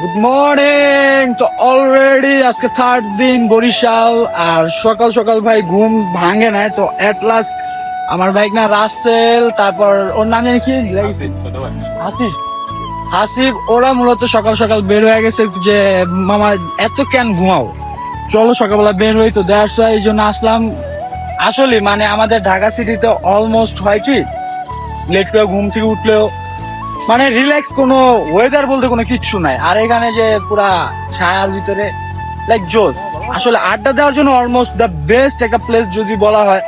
Good morning. তো already আজকে third দিন বরিশাল, আর সকাল সকাল ভাই ঘুম ভাঙে নাই। তো এট লাস্ট আমার বাইক না রাসেল, তারপর ওর নাম জানি কি, হাসিব হাসিব, ওরা মূলত সকাল সকাল বের হয়ে গেছে যে মামা এত কেন ঘুমাও, চলো সকালবেলা বের হই। তো দ্যাটস ওয়াই এই জন্য আসলাম। আসলে মানে আমাদের ঢাকা সিটিতে অলমোস্ট হয় কি, লেট করে ঘুম থেকে উঠলেও মানে রিল্যাক্স কোনো ওয়েদার বলতে কোনো কিচ্ছু নাই। আর এখানে যে পুরা ছায়ার ভিতরে লাইক জোস, আসলে আড্ডা দেওয়ার জন্য অলমোস্ট দ্য বেস্ট একটা প্লেস যদি বলা হয়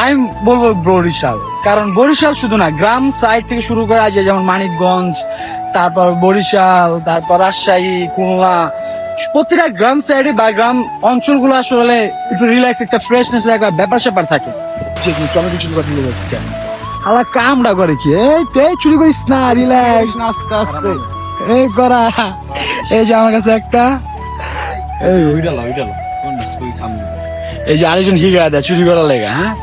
আমি বলবো বরিশাল। কারণ বরিশাল শুধু না, গ্রাম সাইড থেকে শুরু করে আছে যেমন মানিকগঞ্জ, তারপর বরিশাল, তারপর রাজশাহী, খুলনা, প্রতিটা গ্রাম সাইডে বা গ্রাম অঞ্চলগুলো আসলে একটু রিল্যাক্স, একটা ফ্রেশনেস, একটা ব্যাপার স্যাপার থাকে। টমেটো চুরি করে নিয়ে যাচ্ছে আলা কামড়া করে কি, এই চুরি করিস না, রিল্যাক্স, আস্তে আস্তে এই করা। এই যে আমার কাছে একটা, এই যে আরেকজন হিগা দেয় চুরি করার লেগে। হ্যাঁ,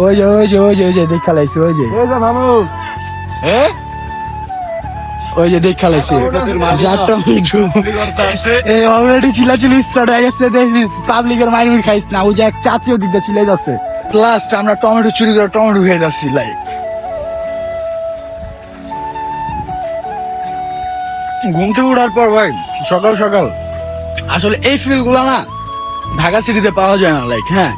ওই যে ওই যে ওই যে ওই যে দেখা লাইছে, ওই যে ওই যে দেখা লাইছে অলরেডি চিলাচিলি স্টার্ট হয়ে গেছে। দেখিস পাবলিকের মাইরমির খাইস না, ওই যে এক চাচিও দিকটা চিলাই যাচ্ছে। লাস্ট আমরা টমেটো চুরি করে টমেটো খেয়ে যাচ্ছি। লাইক ঘুম থেকে উঠার পর ভাই সকাল সকাল আসলে এই ফিল গুলা না ঢাকা সিটিতে পাওয়া যায় না। লাইক হ্যাঁ,